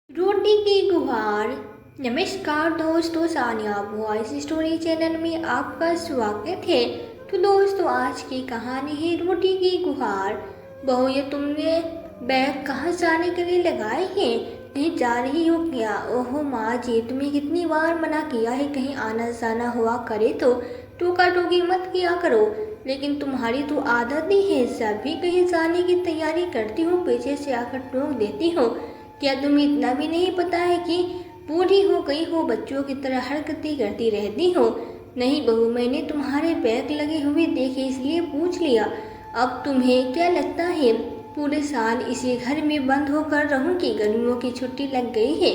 रोटी की गुहार। नमस्कार दोस्तों, सानिया वॉइस स्टोरी चैनल में आपका स्वागत है। तो दोस्तों, आज की कहानी है रोटी की गुहार। बहू, ये तुमने बैग कहाँ जाने के लिए लगाए हैं? कहीं जा रही हो क्या? ओहो माँ जी, तुम्हें कितनी बार मना किया है कहीं आना जाना हुआ करे तो टोका टोकी मत किया करो, लेकिन तुम्हारी तो आदत ही है। जब भी कहीं जाने की तैयारी करती हूँ पीछे से आकर टोक देती हो। क्या तुम्हें इतना भी नहीं पता है कि बूढ़ी हो गई हो, बच्चों की तरह हरकतें करती रहती हो? नहीं बहू, मैंने तुम्हारे बैग लगे हुए देखे इसलिए पूछ लिया। अब तुम्हें क्या लगता है पूरे साल इसी घर में बंद होकर रहूंगी? गर्मियों की छुट्टी लग गई है,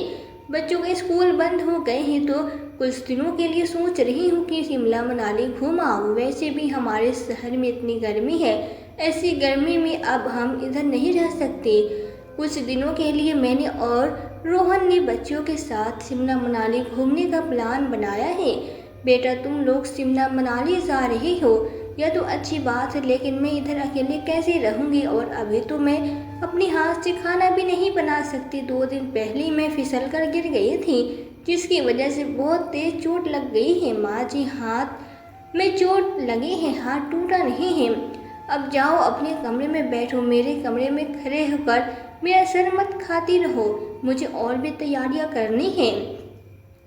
बच्चों के स्कूल बंद हो गए हैं, तो कुछ दिनों के लिए सोच रही हूँ कि शिमला मनाली घूम आऊँ। वैसे भी हमारे शहर में इतनी गर्मी है, ऐसी गर्मी में अब हम इधर नहीं रह सकते। कुछ दिनों के लिए मैंने और रोहन ने बच्चों के साथ शिमला मनाली घूमने का प्लान बनाया है। बेटा, तुम लोग शिमला मनाली जा रहे हो, यह तो अच्छी बात है, लेकिन मैं इधर अकेले कैसे रहूंगी? और अभी तो मैं अपने हाथ से खाना भी नहीं बना सकती। 2 दिन पहले मैं फिसल कर गिर गई थी, जिसकी वजह से बहुत तेज चोट लग गई है। माँ जी, हाथ में चोट लगी है, हाथ टूटा नहीं है। अब जाओ अपने कमरे में बैठो, मेरे कमरे में खड़े होकर मेरा सर मत खाती रहो, मुझे और भी तैयारियां करनी है।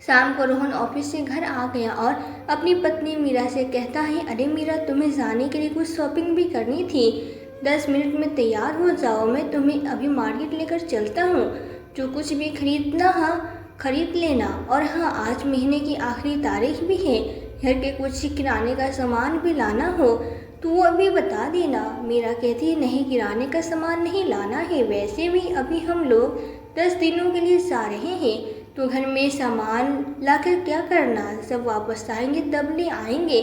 शाम को रोहन ऑफिस से घर आ गया और अपनी पत्नी मीरा से कहता है, अरे मीरा, तुम्हें जाने के लिए कुछ शॉपिंग भी करनी थी। 10 मिनट में तैयार हो जाओ, मैं तुम्हें अभी मार्केट लेकर चलता हूँ। जो कुछ भी खरीदना खरीद लेना। और हाँ, आज महीने की आखिरी तारीख भी है, घर के कुछ किराने का सामान भी लाना हो तो वो अभी बता देना। मीरा कहती है, नहीं, किराने का सामान नहीं लाना है, वैसे भी अभी हम लोग 10 दिनों के लिए जा रहे हैं, तो घर में सामान लाकर क्या करना, सब वापस आएंगे तब ले आएंगे।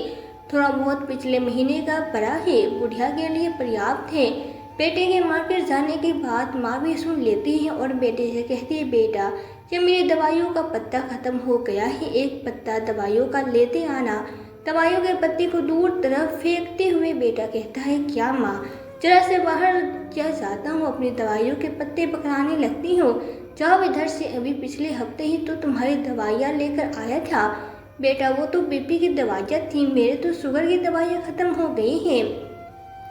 थोड़ा बहुत पिछले महीने का पड़ा है, बुढ़िया के लिए पर्याप्त है। बेटे के मार्केट जाने के बाद माँ भी सुन लेती है और बेटे से कहती है, बेटा, जब मेरी दवाइयों का पत्ता खत्म हो गया है, एक पत्ता दवाइयों का लेते आना। दवाइयों के पत्ते को दूर तरफ फेंकते हुए बेटा कहता है, क्या माँ, जरा से बाहर क्या जाता हूँ, अपनी दवाइयों के पत्ते पकड़ाने लगती हो। जाओ इधर से, अभी पिछले हफ्ते ही तो तुम्हारी दवाइयाँ लेकर आया था। बेटा, वो तो बीपी की दवाइयाँ थी, मेरे तो शुगर की दवाइयाँ खत्म हो गई हैं।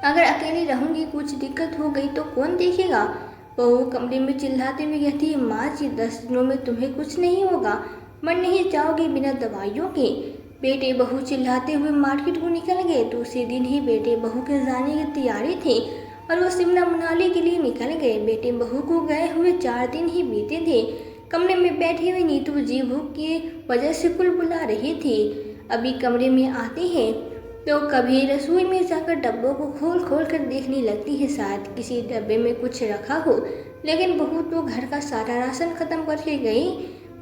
अगर अकेली रहूंगी, कुछ दिक्कत हो गई तो कौन देखेगा? बहू कमरे में चिल्लाते हुए कहती है, माँ जी, 10 दिनों में तुम्हें कुछ नहीं होगा, मर नहीं जाओगे बिना दवाइयों के। बेटे बहू चिल्लाते हुए मार्केट को निकल गए। दूसरे दिन ही बेटे बहू के जाने की तैयारी थी और वो शिमला मनाली के लिए निकल गए। बेटे बहू को गए हुए 4 दिन ही बीते थे। कमरे में बैठी हुई नीतू जी भूख की वजह से कुलबुला रही थी। अभी कमरे में आती है तो कभी रसोई में जाकर डब्बों को खोल खोल कर देखने लगती है, शायद किसी डब्बे में कुछ रखा हो। लेकिन बहू तो घर का सारा राशन खत्म करके गई,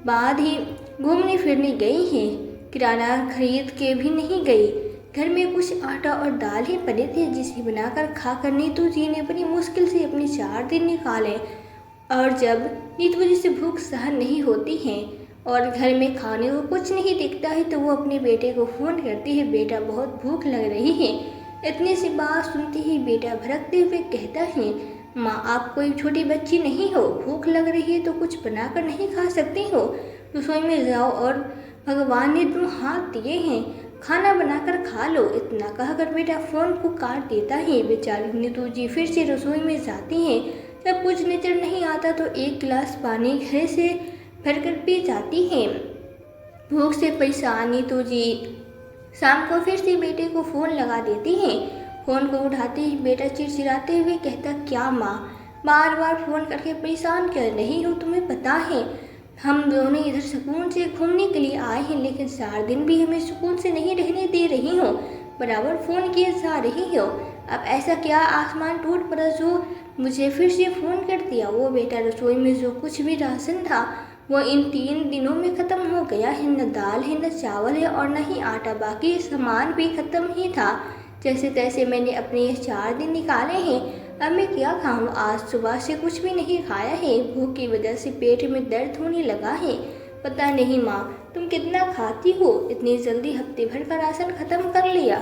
बाद ही घूमने फिरने गई है, किराना खरीद के भी नहीं गई। घर में कुछ आटा और दाल ही पड़े थे, जिसे बनाकर खाकर नीतू जी ने बड़ी मुश्किल से अपने 4 दिन निकाले। और जब नीतू जी से भूख सहन नहीं होती है और घर में खाने को कुछ नहीं दिखता है, तो वो अपने बेटे को फ़ोन करती है, बेटा, बहुत भूख लग रही है। इतनी सी बात सुनते ही बेटा भड़कते हुए कहता है, माँ, आप कोई छोटी बच्ची नहीं हो, भूख लग रही है तो कुछ बनाकर नहीं खा सकती हो? रसोई में जाओ और भगवान ने तुम हाथ दिए हैं, खाना बनाकर खा लो। इतना कहकर बेटा फ़ोन को काट देता है। बेचारी नीतू जी फिर से रसोई में जाती हैं। जब कुछ नजर नहीं आता तो एक गिलास पानी घर से भरकर पी जाती हैं। भूख से परेशान नीतू जी शाम को फिर से बेटे को फ़ोन लगा देती हैं। फ़ोन को उठाते ही बेटा चिड़चिड़ाते हुए कहता, क्या माँ, बार बार फ़ोन करके परेशान कर रही हो? तुम्हें पता है हम दोनों इधर सुकून से घूमने के लिए आए हैं, लेकिन 4 दिन भी हमें सुकून से नहीं रहने दे रही हो, बराबर फ़ोन किए जा रही हो। अब ऐसा क्या आसमान टूट पड़ा जो मुझे फिर से फ़ोन कर दिया? वो बेटा, रसोई में जो कुछ भी राशन था वो इन 3 दिनों में ख़त्म हो गया है। न दाल है, न चावल है और न ही आटा, बाकी सामान भी ख़त्म ही था। जैसे तैसे मैंने अपने ये 4 दिन निकाले हैं, अब मैं क्या खाऊं? आज सुबह से कुछ भी नहीं खाया है, भूख की वजह से पेट में दर्द होने लगा है। पता नहीं माँ, तुम कितना खाती हो? इतनी जल्दी हफ्ते भर का राशन खत्म कर लिया।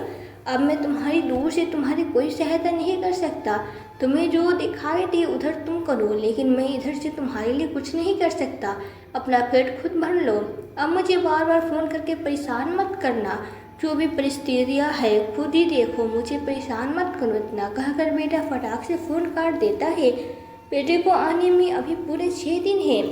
अब मैं तुम्हारी दूर से तुम्हारी कोई सहायता नहीं कर सकता। तुम्हें जो दिखाई दे उधर तुम करो, लेकिन मैं इधर से तुम्हारे लिए कुछ नहीं कर सकता। अपना पेट खुद भर लो। अब मुझे बार बार फ़ोन करके परेशान मत करना। जो भी परिस्थितियाँ है खुद ही देखो, मुझे परेशान मत करो इतना। कहकर बेटा फटाक से फ़ोन काट देता है। बेटे को आने में अभी पूरे 6 दिन हैं।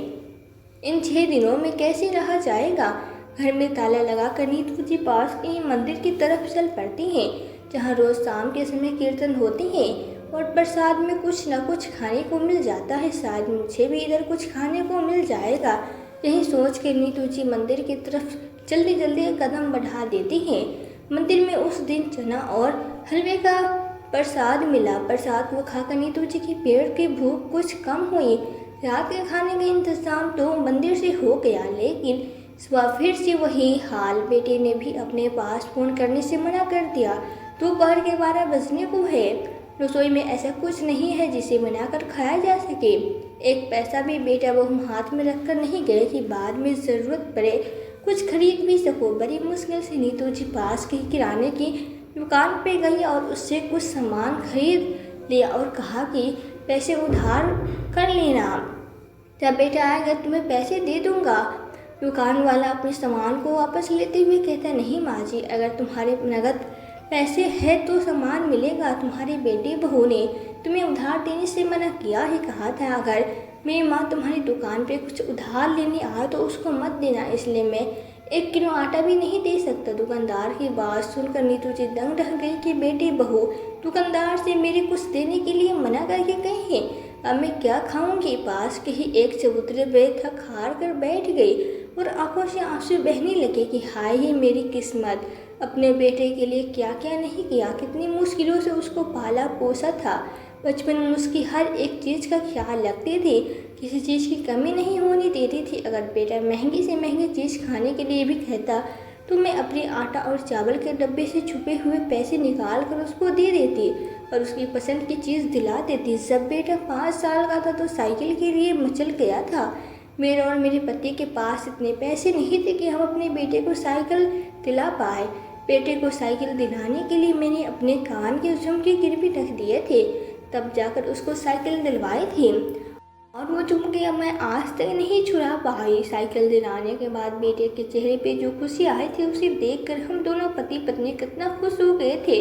इन 6 दिनों में कैसे रहा जाएगा। घर में ताला लगाकर नीतू जी पास के ही मंदिर की तरफ चल पड़ती हैं, जहाँ रोज शाम के समय कीर्तन होते हैं और प्रसाद में कुछ न कुछ खाने को मिल जाता है। शायद मुझे भी इधर कुछ खाने को मिल जाएगा। यही सोच के नीतू जी मंदिर की तरफ जल्दी जल्दी कदम बढ़ा देती हैं। मंदिर में उस दिन चना और हलवे का प्रसाद मिला। प्रसाद को खाकर नीतू जी की पेट की भूख कुछ कम हुई। रात के खाने का इंतजाम तो मंदिर से हो गया, लेकिन सुबह फिर से वही हाल। बेटे ने भी अपने पास फ़ोन करने से मना कर दिया। दोपहर के 12 बजने को है। रसोई में ऐसा कुछ नहीं है जिसे बनाकर खाया जा सके। एक पैसा भी बेटा बहू हाथ में रखकर नहीं गए कि बाद में ज़रूरत पड़े कुछ खरीद भी सको। बड़ी मुश्किल से नीतू जी पास की किराने की दुकान पे गई और उससे कुछ सामान खरीद लिया और कहा कि पैसे उधार कर लेना, जब बेटा आएगा तुम्हें पैसे दे दूंगा। दुकान वाला अपने सामान को वापस लेते हुए कहता, नहीं माँ जी, अगर तुम्हारे नगद पैसे है तो सामान मिलेगा। तुम्हारी बेटी बहू ने तुम्हें उधार देने से मना किया है। कहा था अगर मेरी माँ तुम्हारी दुकान पे कुछ उधार लेने आए तो उसको मत देना, इसलिए मैं 1 किलो आटा भी नहीं दे सकता। दुकानदार की बात सुनकर नीतू जी दंग रह गई कि बेटी बहू दुकानदार से मेरे कुछ देने के लिए मना करके गई है। अब मैं क्या खाऊंगी। पास के ही एक चबूतरे पे थक हार कर बैठ गई और आंखों से आंसू बहने लगे कि हाय ही मेरी किस्मत, अपने बेटे के लिए क्या क्या नहीं किया। कितनी मुश्किलों से उसको पाला पोसा था। बचपन में उसकी हर एक चीज़ का ख्याल रखते थे, किसी चीज़ की कमी नहीं होने देती थी। अगर बेटा महंगी से महंगी चीज़ खाने के लिए भी कहता तो मैं अपने आटा और चावल के डब्बे से छुपे हुए पैसे निकाल कर उसको दे देती और उसकी पसंद की चीज़ दिला देती। जब बेटा 5 साल का था तो साइकिल के लिए मचल गया था। मेरे और मेरे पति के पास इतने पैसे नहीं थे कि हम अपने बेटे को साइकिल दिला पाए। बेटे को साइकिल दिलाने के लिए मैंने अपने कान के झुमके गिरवी रख दिए थे, तब जाकर उसको साइकिल दिलवाई थी और वो झुमके मैं आज तक नहीं छुड़ा पाई। साइकिल दिलाने के बाद बेटे के चेहरे पे जो खुशी आई थी उसे देखकर हम दोनों पति पत्नी कितना खुश हो गए थे।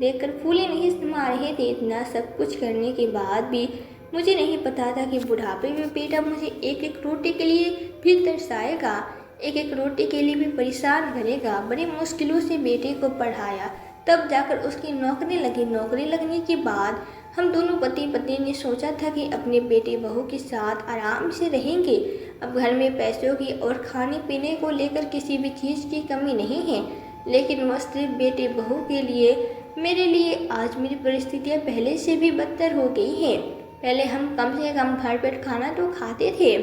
देखकर फूले नहीं समा रहे थे। इतना सब कुछ करने के बाद भी मुझे नहीं पता था कि बुढ़ापे में बेटा मुझे एक एक रोटी के लिए भी तरसाएगा, एक एक रोटी के लिए भी परेशान करेगा। बड़ी मुश्किलों से बेटे को पढ़ाया, तब जाकर उसकी नौकरी लगी। नौकरी लगने के बाद हम दोनों पति पत्नी ने सोचा था कि अपने बेटे बहू के साथ आराम से रहेंगे। अब घर में पैसों की और खाने पीने को लेकर किसी भी चीज़ की कमी नहीं है, लेकिन वह सिर्फ बेटे बहू के लिए, मेरे लिए आज मेरी परिस्थितियाँ पहले से भी बदतर हो गई हैं। पहले हम कम से कम भर पेट खाना तो खाते थे,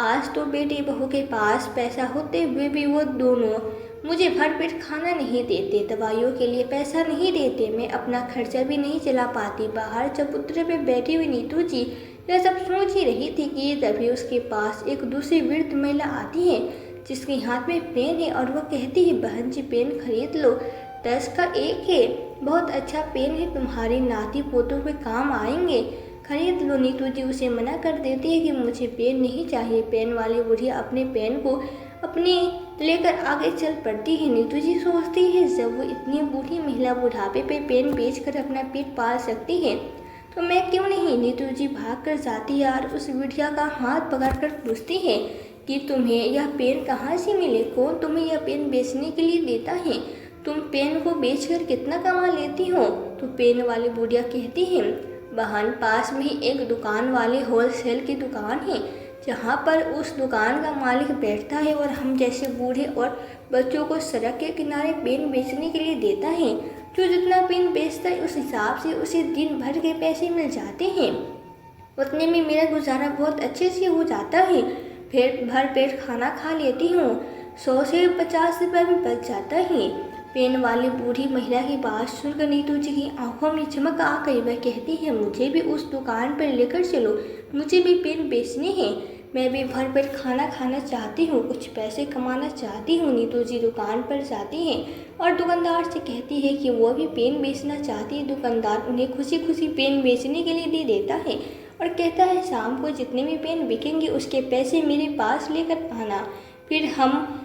आज तो बेटे बहू के पास पैसा होते हुए भी वो दोनों मुझे भर पेट खाना नहीं देते, दवाइयों के लिए पैसा नहीं देते, मैं अपना खर्चा भी नहीं चला पाती। बाहर चबूतरे पे बैठी हुई नीतू जी यह सब सोच ही रही थी कि तभी उसके पास एक दूसरी वृद्ध महिला आती है जिसके हाथ में पेन है और वह कहती है, बहन जी पेन खरीद लो, 10 का 1 है, बहुत अच्छा पेन है, तुम्हारे नाती पोतों पे काम आएंगे, खरीद लो। नीतू जी उसे मना कर देती है कि मुझे पेन नहीं चाहिए। पेन वाली बुढ़िया अपने पेन को अपने लेकर आगे चल पड़ती है। नीतू जी सोचती है जब वो इतनी बूढ़ी महिला बुढ़ापे पे पेन बेचकर अपना पेट पाल सकती है तो मैं क्यों नहीं। नीतू जी भाग कर जाती है और उस बुढ़िया का हाथ पकड़कर पूछती है कि तुम्हें यह पेन कहाँ से मिले, कौन तुम्हें यह पेन बेचने के लिए देता है, तुम पेन को बेचकर कितना कमा लेती हो। तो पेन वाली बुढ़िया कहती है, बहन पास में ही एक दुकान वाले होलसेल की दुकान है जहाँ पर उस दुकान का मालिक बैठता है और हम जैसे बूढ़े और बच्चों को सड़क के किनारे पेन बेचने के लिए देता है। जो जितना पेन बेचता है उस हिसाब से उसे दिन भर के पैसे मिल जाते हैं। उतने में मेरा गुजारा बहुत अच्छे से हो जाता है, फिर भर पेट खाना खा लेती हूँ, 100 से 50 रुपये भी बच जाता है। पेन वाली बूढ़ी महिला की बात सुनकर नीतू जी की आंखों में चमक आ गई। वह कहती है, मुझे भी उस दुकान पर लेकर चलो, मुझे भी पेन बेचने हैं। मैं भी भर पेट खाना खाना चाहती हूँ, कुछ पैसे कमाना चाहती हूँ। नीतू जी दुकान पर जाती हैं और दुकानदार से कहती है कि वो भी पेन बेचना चाहती है। दुकानदार उन्हें खुशी खुशी पेन बेचने के लिए दे देता है और कहता है शाम को जितने भी पेन बिकेंगे उसके पैसे मेरे पास लेकर आना, फिर हम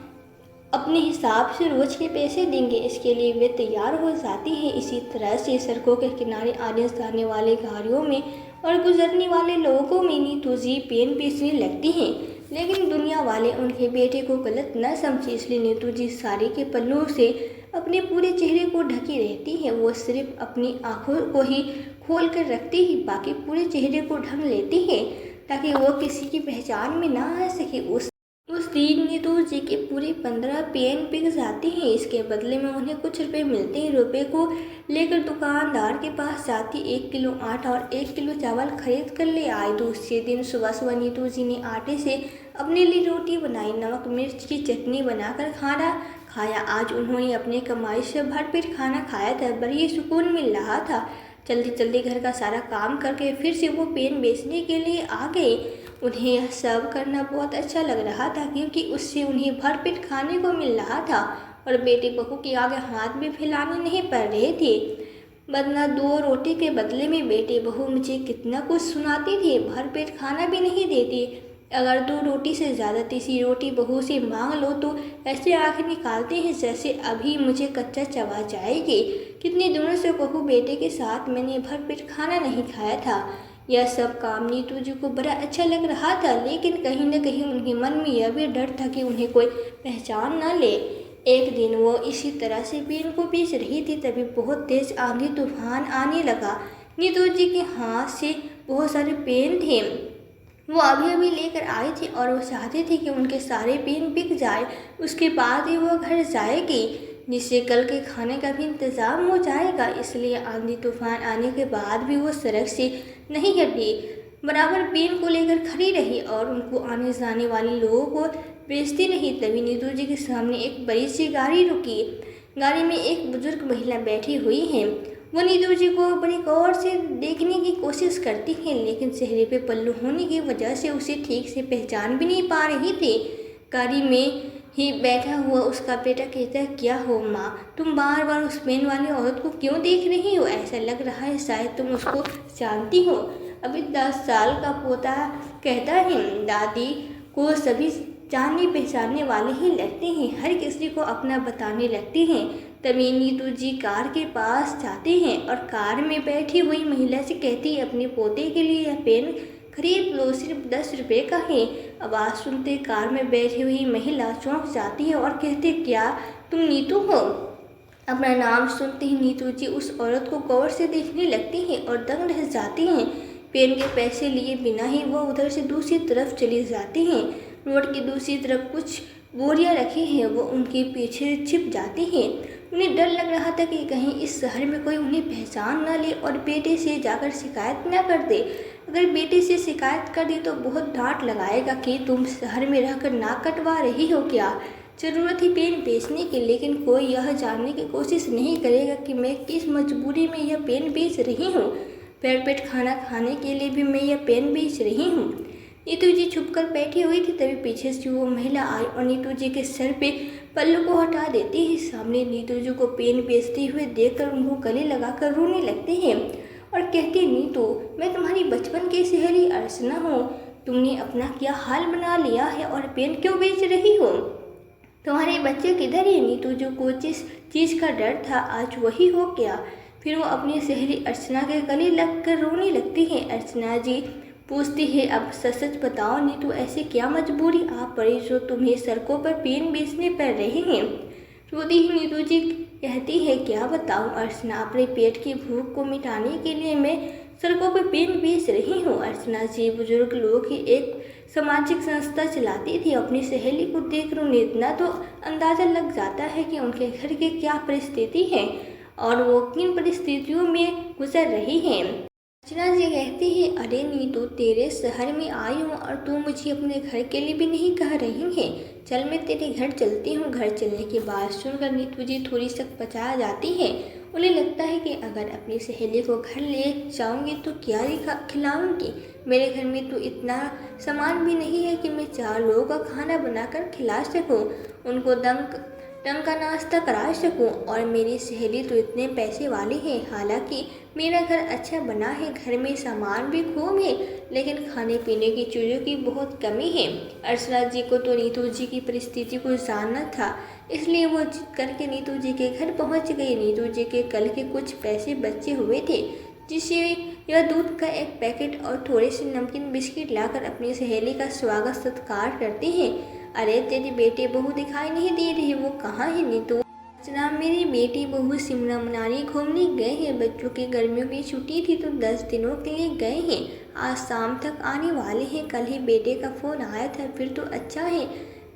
अपने हिसाब से रोज के पैसे देंगे। इसके लिए वे तैयार हो जाती हैं। इसी तरह से सड़कों के किनारे आने जाने वाले गाड़ियों में और गुजरने वाले लोगों में नीतू जी पेन बेचने लगती हैं। लेकिन दुनिया वाले उनके बेटे को गलत न समझे, इसलिए नीतू जी साड़ी के पल्लू से अपने पूरे चेहरे को ढकी रहती है। वो सिर्फ अपनी आंखों को ही खोल कर रखती ही बाकी पूरे चेहरे को ढक लेती है ताकि वो किसी की पहचान में ना आ सके। उस दिन नीतू जी के पूरे 15 पेन बिक जाते हैं। इसके बदले में उन्हें कुछ रुपए मिलते हैं। रुपए को लेकर दुकानदार के पास जाती 1 किलो आटा और 1 किलो चावल खरीद कर ले आए। दूसरे दिन सुबह सुबह नीतू जी ने आटे से अपने लिए रोटी बनाई, नमक मिर्च की चटनी बनाकर खाना खाया। आज उन्होंने अपने कमाई से भरपेट खाना खाया था, बड़ी सुकून मिल रहा था। जल्दी जल्दी घर का सारा काम करके फिर से वो पेन बेचने के लिए आ गए। उन्हें यह सब करना बहुत अच्छा लग रहा था क्योंकि उससे उन्हें भरपेट खाने को मिल रहा था और बेटे बहू के आगे हाथ भी फैलाने नहीं पड़ रहे थे। वरना 2 रोटी के बदले में बेटे बहू मुझे कितना कुछ सुनाते थे, भरपेट खाना भी नहीं देते। अगर 2 रोटी से ज़्यादा तीसरी रोटी बहू से मांग लो तो ऐसे आंखें निकालते हैं जैसे अभी मुझे कच्चा चबा जाएगी। कितने दिनों से बहू बेटे के साथ मैंने भरपेट खाना नहीं खाया था। यह सब काम नीतू जी को बड़ा अच्छा लग रहा था, लेकिन कहीं न कहीं उनके मन में यह भी डर था कि उन्हें कोई पहचान न ले। एक दिन वो इसी तरह से पेन को बेच रही थी, तभी बहुत तेज आंधी तूफान आने लगा। नीतू जी के हाथ से बहुत सारे पेन थे, वो अभी अभी लेकर आए थे और वो चाहते थे कि उनके सारे पेन बिक जाए, उसके बाद ही वो घर जाएगी जिससे कल के खाने का भी इंतज़ाम हो जाएगा। इसलिए आंधी तूफान आने के बाद भी वो सड़क से नहीं हटी, बराबर पेन को लेकर खड़ी रही और उनको आने जाने वाले लोगों को बेचती रही। तभी नीतू जी के सामने एक बड़ी सी गाड़ी रुकी। गाड़ी में एक बुजुर्ग महिला बैठी हुई है। वो नीतू जी को बड़ी गौर से देखने की कोशिश करती है, लेकिन चेहरे पे पल्लू होने की वजह से उसे ठीक से पहचान भी नहीं पा रही थी। गाड़ी में ही बैठा हुआ उसका बेटा कहता, क्या हो माँ, तुम बार बार उस पेन वाली औरत को क्यों देख रही हो? ऐसा लग रहा है शायद तुम उसको जानती हो। अभी 10 साल का पोता कहता है, दादी को सभी जानने पहचानने वाले ही लगते हैं, हर किसी को अपना बताने लगते हैं। तभी नीतू जी कार के पास जाते हैं और कार में बैठी हुई महिला से कहती है, अपने पोते के लिए यह पेन खरीद लो, सिर्फ 10 रुपये का है। आवाज़ सुनते कार में बैठी हुई महिला चौंक जाती है और कहती, क्या तुम नीतू हो? अपना नाम सुनते ही नीतू जी उस औरत को गौर से देखने लगती हैं और दंग रह जाती हैं। पेन के पैसे लिए बिना ही वो उधर से दूसरी तरफ चली जाती हैं। रोड की दूसरी तरफ कुछ बोरियां रखी हैं, वो उनके पीछे छिप जाती हैं। उन्हें डर लग रहा था कि कहीं इस शहर में कोई उन्हें पहचान न ले और बेटे से जाकर शिकायत न कर दे। अगर बेटे से शिकायत कर दी तो बहुत डांट लगाएगा कि तुम शहर में रहकर नाक कटवा रही हो क्या? ज़रूरत ही पेन बेचने की, लेकिन कोई यह जानने की कोशिश नहीं करेगा कि मैं किस मजबूरी में यह पेन बेच रही हूँ। पेट खाना खाने के लिए भी मैं यह पेन बेच रही हूँ। नीतू जी छुपकर बैठी हुई थी, तभी पीछे से वो महिला आई और नीतू जी के सर पे पल्लू को हटा देती है। सामने नीतू जी को पेन बेचते हुए देखकर उनको गले लगाकर रोने लगते हैं और कहती, नीतू मैं तुम्हारी बचपन की सहेली अर्चना हूँ, तुमने अपना क्या हाल बना लिया है और पेन क्यों बेच रही हो? तुम्हारे बच्चे किधर है? नीतू जी को जिस चीज़ का डर था आज वही हो गया। फिर वो अपनी सहेली अर्चना के गले लगकर रोने लगती है। अर्चना जी पूछती है, अब सच सच बताओ नीतू, ऐसी क्या मजबूरी आ पड़ी जो तुम्हें सड़कों पर पेन बेचने पड़ रहे हैं? रोती ही नीतू जी कहती है, क्या बताऊं अर्चना, अपने पेट की भूख को मिटाने के लिए मैं सड़कों पर पेन बेच रही हूँ। अर्चना जी बुजुर्ग लोग की एक सामाजिक संस्था चलाती थी। अपनी सहेली को देखकर उन्हें इतना तो अंदाज़ा लग जाता है कि उनके घर की क्या परिस्थिति है और वो किन परिस्थितियों में गुजर रही हैं। अर्चना जी कहती है, अरे नीतू, तेरे शहर में आई हूँ और तू मुझे अपने घर के लिए भी नहीं कह रही है। चल मैं तेरे घर चलती हूँ। घर चलने की बात सुनकर नीतू जी थोड़ी सक पचा जाती है उन्हें लगता है कि अगर अपनी सहेली को घर ले जाऊंगी तो क्या खिलाऊंगी। मेरे घर में तो इतना सामान भी नहीं है कि मैं 4 लोगों का खाना बनाकर खिला सकूं, उनको ढंग का नाश्ता करा सकूं। और मेरी सहेली तो इतने पैसे वाली है। हालांकि मेरा घर अच्छा बना है, घर में सामान भी खूब है, लेकिन खाने पीने की चीज़ों की बहुत कमी है। अर्चना जी को तो नीतू जी की परिस्थिति को जानना था, इसलिए वो जिद करके नीतू जी के घर पहुंच गई। नीतू जी के कल के कुछ पैसे बचे हुए थे, जिसे यह दूध का एक पैकेट और थोड़े से नमकीन बिस्किट लाकर अपनी सहेली का स्वागत सत्कार करते हैं। अरे तेरी बेटी बहू दिखाई नहीं दे रही, वो कहाँ है नीतू? अर्चना, मेरी बेटी बहू शिमला मनाली घूमने गए हैं। बच्चों की गर्मियों की छुट्टी थी तो 10 दिनों के लिए गए हैं। आज शाम तक आने वाले हैं। कल ही बेटे का फ़ोन आया था। फिर तो अच्छा है,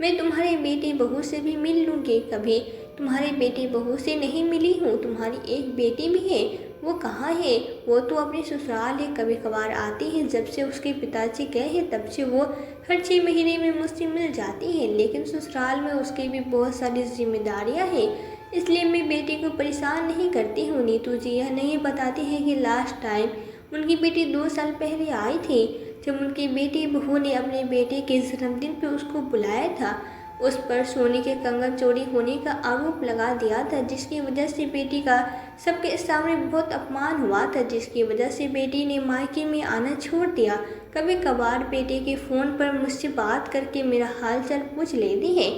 मैं तुम्हारे बेटी बहू से भी मिल लूँगी। कभी तुम्हारे बेटी बहू से नहीं मिली हूँ। तुम्हारी एक बेटी भी है, वो कहाँ है? वो तो अपने ससुराल है, कभी कभार आती है। जब से उसके पिताजी गए हैं तब से वो हर 6 महीने में मुझसे मिल जाती है, लेकिन ससुराल में उसकी भी बहुत सारी जिम्मेदारियाँ हैं, इसलिए मैं बेटी को परेशान नहीं करती हूँ। नीतू जी यह नहीं बताती है कि लास्ट टाइम उनकी बेटी 2 साल पहले आई थी, जब उनकी बेटी बहू ने अपने बेटे के जन्मदिन पर उसको बुलाया था। उस पर सोने के कंगन चोरी होने का आरोप लगा दिया था, जिसकी वजह से बेटी का सबके सामने बहुत अपमान हुआ था, जिसकी वजह से बेटी ने मायके में आना छोड़ दिया। कभी कभार बेटे के फ़ोन पर मुझसे बात करके मेरा हालचाल पूछ लेती है।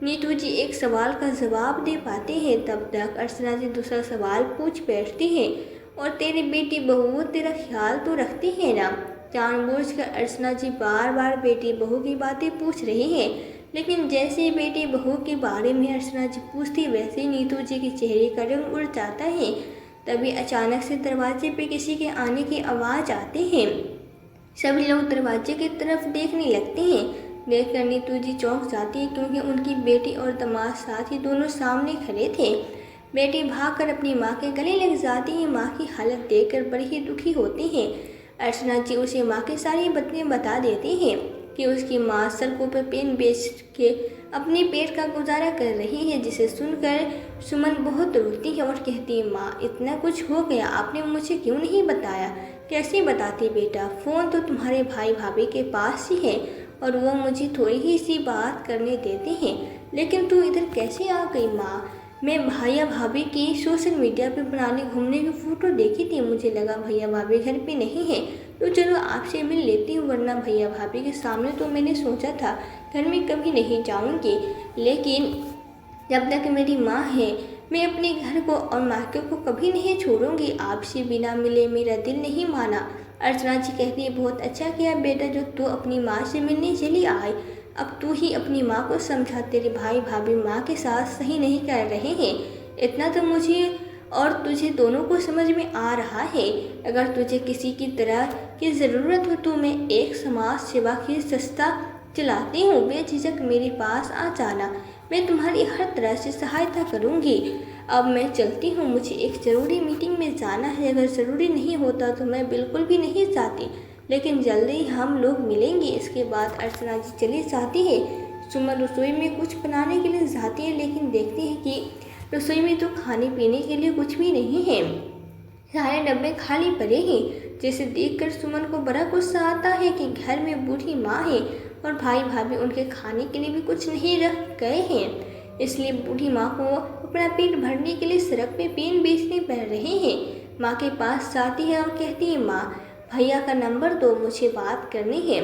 नीतू जी एक सवाल का जवाब दे पाते हैं, तब तक अर्चना जी दूसरा सवाल पूछ बैठती है। और तेरी बेटी बहू तेरा ख्याल तो रखती है ना? जानबूझकर अर्चना जी बार बार बेटी बहू की बातें पूछ रही हैं, लेकिन जैसे बेटी बहू के बारे में अर्चना जी पूछती वैसे ही नीतू जी के चेहरे का रंग उड़ जाता है। तभी अचानक से दरवाजे पे किसी के आने की आवाज़ आती है। सभी लोग दरवाजे की तरफ देखने लगते हैं। देखकर नीतू जी चौंक जाती है, क्योंकि उनकी बेटी और दामाद साथ ही दोनों सामने खड़े थे। बेटी भागकर अपनी माँ के गले लग जाती है। माँ की हालत देखकर बड़ी ही दुखी होती है। अर्चना जी उसे माँ की सारी बातें बता देती हैं कि उसकी माँ सड़कों पर पेन बेच के अपने पेट का गुजारा कर रही है, जिसे सुनकर सुमन बहुत रोती है और कहती है, माँ इतना कुछ हो गया, आपने मुझे क्यों नहीं बताया? कैसे बताती बेटा? फ़ोन तो तुम्हारे भाई भाभी के पास ही है और वो मुझे थोड़ी ही सी बात करने देते हैं, लेकिन तू इधर कैसे आ गई? माँ मैं भैया भाभी की सोशल मीडिया पे बनाने घूमने की फ़ोटो देखी थी, मुझे लगा भैया भाभी घर पे नहीं है तो चलो आपसे मिल लेती हूँ, वरना भैया भाभी के सामने तो मैंने सोचा था घर में कभी नहीं जाऊँगी, लेकिन जब तक मेरी माँ है मैं अपने घर को और मायके को कभी नहीं छोड़ूंगी। आपसे बिना मिले मेरा दिल नहीं माना। अर्चना जी कहती है, बहुत अच्छा किया बेटा जो तू अपनी माँ से मिलने चली आई। अब तू ही अपनी माँ को समझा, तेरे भाई भाभी माँ के साथ सही नहीं कर रहे हैं। इतना तो मुझे और तुझे दोनों को समझ में आ रहा है। अगर तुझे किसी की तरह की ज़रूरत हो तो मैं एक समाज सेवा की संस्था चलाती हूँ, बेझिझक मेरे पास आ जाना, मैं तुम्हारी हर तरह से सहायता करूँगी। अब मैं चलती हूँ, मुझे एक ज़रूरी मीटिंग में जाना है। अगर ज़रूरी नहीं होता तो मैं बिल्कुल भी नहीं जाती, लेकिन जल्दी ही हम लोग मिलेंगे। इसके बाद अर्चना जी चली जाती है। सुमन रसोई में कुछ बनाने के लिए जाती है, लेकिन देखती है कि रसोई में तो खाने पीने के लिए कुछ भी नहीं है, सारे डब्बे खाली पड़े हैं। जैसे देखकर सुमन को बड़ा गुस्सा आता है कि घर में बूढ़ी माँ है और भाई भाभी उनके खाने के लिए भी कुछ नहीं रख गए हैं, इसलिए बूढ़ी माँ को अपना पेट भरने के लिए सड़क पे पेन बेचने पड़ रहे हैं। माँ के पास जाती है और कहती है, माँ भैया का नंबर दो, मुझे बात करनी है।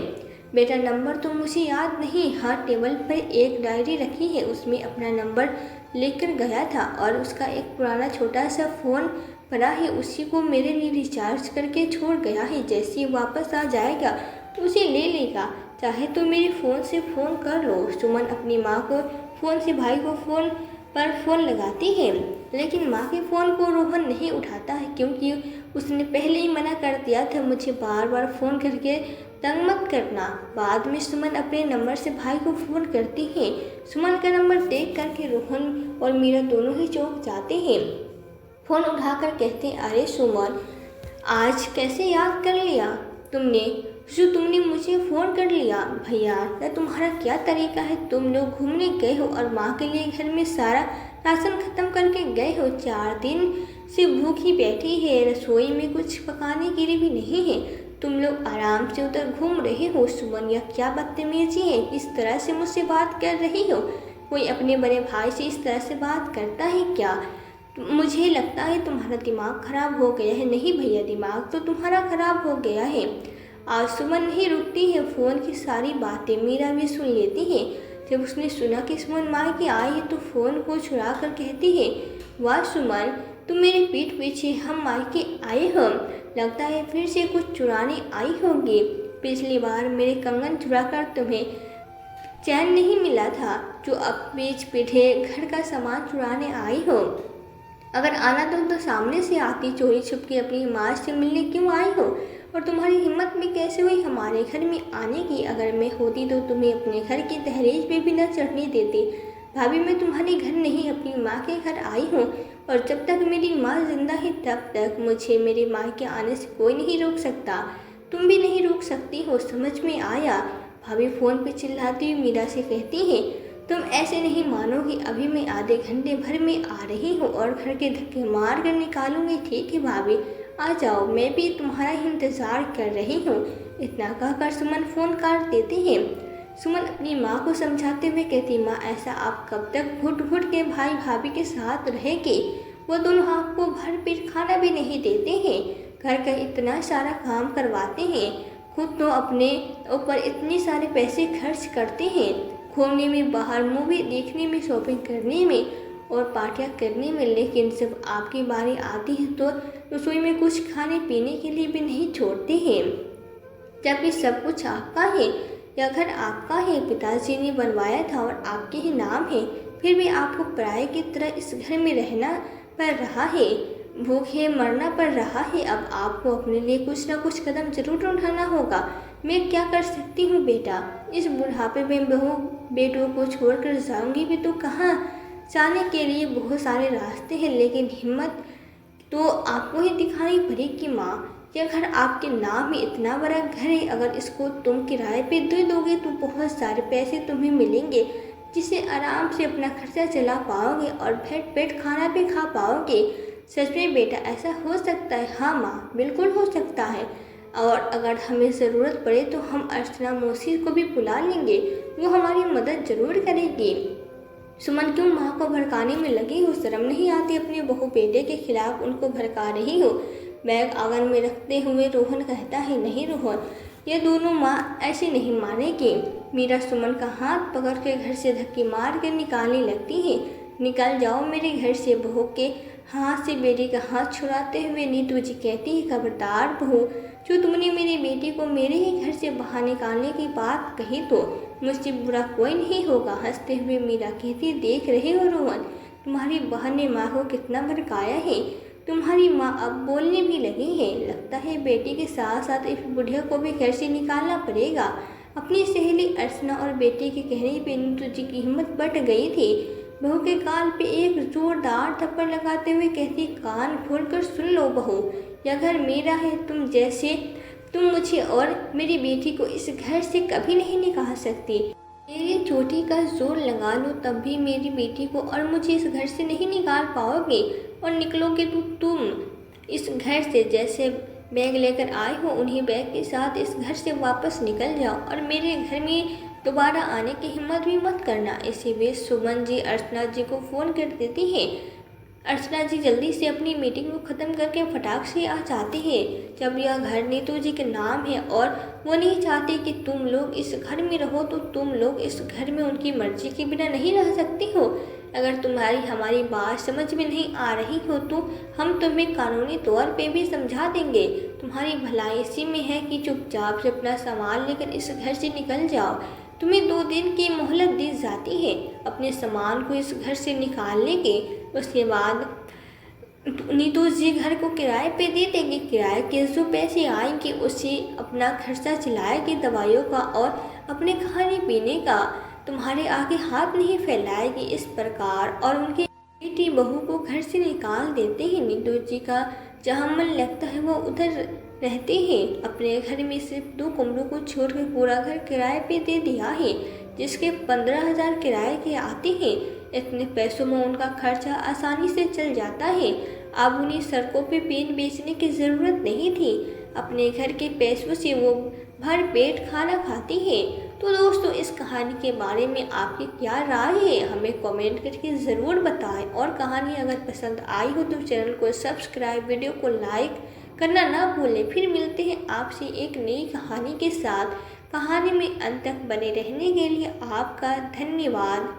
बेटा नंबर तो मुझे याद नहीं। हाँ, टेबल पर एक डायरी रखी है, उसमें अपना नंबर लेकर गया था और उसका एक पुराना छोटा सा फ़ोन पड़ा है, उसी को मेरे लिए रिचार्ज करके छोड़ गया है। जैसे ही वापस आ जाएगा उसे ले लेगा, चाहे तो मेरे फ़ोन से फ़ोन कर लो। सुमन अपनी माँ को फ़ोन से भाई को फ़ोन लगाती है, लेकिन माँ के फ़ोन को रोहन नहीं उठाता है, क्योंकि उसने पहले ही मना कर दिया था, मुझे बार बार फ़ोन करके तंग मत करना। बाद में सुमन अपने नंबर से भाई को फ़ोन करती है। सुमन का नंबर देख करके रोहन और मीरा दोनों ही चौंक जाते हैं। फ़ोन उठाकर कहते हैं, अरे सुमन आज कैसे याद कर लिया तुमने? जो तुमने मुझे फ़ोन कर लिया। भैया या तुम्हारा क्या तरीका है? तुम लोग घूमने गए हो और माँ के लिए घर में सारा राशन ख़त्म करके गए हो। 4 दिन सिर्फ भूखी बैठी है, रसोई में कुछ पकाने के लिए भी नहीं है। तुम लोग आराम से उधर घूम रहे हो। सुमन, यह क्या बदतमीजी है? किस तरह से मुझसे बात कर रही हो? कोई अपने बड़े भाई से इस तरह से बात करता है क्या? मुझे लगता है तुम्हारा दिमाग खराब हो गया है। नहीं भैया, दिमाग तो तुम्हारा खराब हो गया है। आज सुमन नहीं रुकती है, फ़ोन की सारी बातें मीरा भी सुन लेती है। जब उसने सुना कि सुमन मायके आई है तो फ़ोन को छुड़ा कर कहती है, वाह सुमन, तुम मेरे पीठ पीछे हम मायके आए हो। लगता है फिर से कुछ चुराने आई होगी। पिछली बार मेरे कंगन चुरा कर तुम्हें चैन नहीं मिला था, जो अब बीच पीछे घर का सामान चुराने आई हो। अगर आना तो सामने से आती, चोरी छुप के अपनी माँ से मिलने क्यों आई हो? और तुम्हारी हिम्मत भी कैसे हुई हमारे घर में आने की? अगर मैं होती तो तुम्हें अपने घर की दहलीज पे भी न चढ़ने देती। भाभी, मैं तुम्हारे घर नहीं, अपनी माँ के घर आई हूँ, और जब तक मेरी माँ जिंदा है तब तक मुझे मेरी माँ के आने से कोई नहीं रोक सकता। तुम भी नहीं रोक सकती हो, समझ में आया? भाभी फ़ोन पे चिल्लाती हुई मीरा से कहती है, तुम ऐसे नहीं मानोगी। अभी मैं आधे घंटे भर में आ रही हूँ और घर के धक्के मार कर निकालूंगी। ठीक है भाभी, आ जाओ, मैं भी तुम्हारा इंतज़ार कर रही हूँ। इतना कहकर सुमन फ़ोन काट देती है। सुमन अपनी माँ को समझाते हुए कहती, माँ, ऐसा आप कब तक घुट घुट के भाई भाभी के साथ रहेगी? वो दोनों आपको भर पेट खाना भी नहीं देते हैं, घर का इतना सारा काम करवाते हैं, खुद तो अपने ऊपर इतने सारे पैसे खर्च करते हैं, घूमने में, बाहर मूवी देखने में, शॉपिंग करने में और पार्टियाँ करने में, लेकिन जब आपकी बारी आती है तो रसोई में कुछ खाने पीने के लिए भी नहीं छोड़ते हैं। जबकि सब कुछ आपका है, यह घर आपका है, पिताजी ने बनवाया था और आपके ही नाम है, फिर भी आपको पराये की तरह इस घर में रहना पड़ रहा है, भूखे मरना पड़ रहा है। अब आपको अपने लिए कुछ न कुछ कदम जरूर उठाना होगा। मैं क्या कर सकती हूँ बेटा? इस बुढ़ापे में बहू बेटों को छोड़कर जाऊंगी भी तो कहाँ? जाने के लिए बहुत सारे रास्ते हैं, लेकिन हिम्मत तो आपको ही दिखानी पड़ेगी माँ। यह घर आपके नाम में इतना बड़ा घर है, अगर इसको तुम किराए पे दे दोगे तो बहुत सारे पैसे तुम्हें मिलेंगे, जिससे आराम से अपना खर्चा चला पाओगे और भर पेट खाना भी खा पाओगे। सच में बेटा, ऐसा हो सकता है? हाँ माँ, बिल्कुल हो सकता है, और अगर हमें ज़रूरत पड़े तो हम अर्चना मौसी को भी बुला लेंगे, वो हमारी मदद ज़रूर करेगी। सुमन, क्यों माँ को भड़काने में लगी हो? शर्म नहीं आती? अपने बहू बेटे के खिलाफ उनको भड़का रही हो। बैग आंगन में रखते हुए रोहन कहता है, नहीं रोहन, ये दोनों माँ ऐसे नहीं मानेगी। मीरा सुमन का हाथ पकड़ के घर से धक्के मार कर निकालने लगती है। निकल जाओ मेरे घर से। बहू के हाथ से बेटी का हाथ छुड़ाते हुए नीतू जी कहती है, खबरदार बहू, जो तुमने मेरी बेटी को मेरे ही घर से बाहर निकालने की बात कही तो मुझसे बुरा कोई नहीं होगा। हंसते हुए मीरा कहती, देख रहे हो रोहन, तुम्हारी बहन ने माँ को कितना भड़काया है। तुम्हारी माँ अब बोलने भी लगी है। लगता है बेटी के साथ साथ इस बुढ़िया को भी घर से निकालना पड़ेगा। अपनी सहेली अर्चना और बेटे के कहने पे नीतू जी की हिम्मत बढ़ गई थी। बहू के कान पे एक जोरदार थप्पड़ लगाते हुए कहती, कान खोलकर सुन लो बहू, यह घर मेरा है। तुम मुझे और मेरी बेटी को इस घर से कभी नहीं निकाल सकती। मेरी चोटी का जोर लगा लो तब भी मेरी बेटी को और मुझे इस घर से नहीं निकाल पाओगे, और निकलोगे तो तुम इस घर से जैसे बैग लेकर आए हो उन्हीं बैग के साथ इस घर से वापस निकल जाओ, और मेरे घर में दोबारा आने की हिम्मत भी मत करना। इसी बीच सुमन जी अर्चना जी को फ़ोन कर देती है। अर्चना जी जल्दी से अपनी मीटिंग को ख़त्म करके फटाक से आ जाती है। जब यह घर नीतू जी के नाम है और वो नहीं चाहती कि तुम लोग इस घर में रहो, तो तुम लोग इस घर में उनकी मर्जी के बिना नहीं रह सकती हो। अगर तुम्हारी हमारी बात समझ में नहीं आ रही हो तो हम तुम्हें कानूनी तौर पे भी समझा देंगे। तुम्हारी भलाई इसी में है कि चुपचाप से अपना सामान लेकर इस घर से निकल जाओ। तुम्हें 2 दिन की मोहलत दी जाती है अपने सामान को इस घर से निकालने की। उसके बाद नीतू जी घर को किराए पे दे देंगे। किराए के जो पैसे आएंगे उससे अपना खर्चा चलाएगी, दवाइयों का और अपने खाने पीने का। तुम्हारे आगे हाथ नहीं फैलाएगी इस प्रकार, और उनकी बेटी बहू को घर से निकाल देते हैं। नीतू जी का जहाँ मन लगता है वो उधर रहते हैं। अपने घर में सिर्फ 2 कमरों को छोड़कर पूरा घर किराए पे दे दिया है, जिसके 15,000 किराए के आते हैं। इतने पैसों में उनका खर्चा आसानी से चल जाता है। अब उन्हें सड़कों पे पेन बेचने की ज़रूरत नहीं थी। अपने घर के पैसों से वो भर पेट खाना खाती है। तो दोस्तों, इस कहानी के बारे में आपकी क्या राय है, हमें कमेंट करके ज़रूर बताएं। और कहानी अगर पसंद आई हो तो चैनल को सब्सक्राइब, वीडियो को लाइक करना ना भूलें। फिर मिलते हैं आपसे एक नई कहानी के साथ। कहानी में अंत तक बने रहने के लिए आपका धन्यवाद।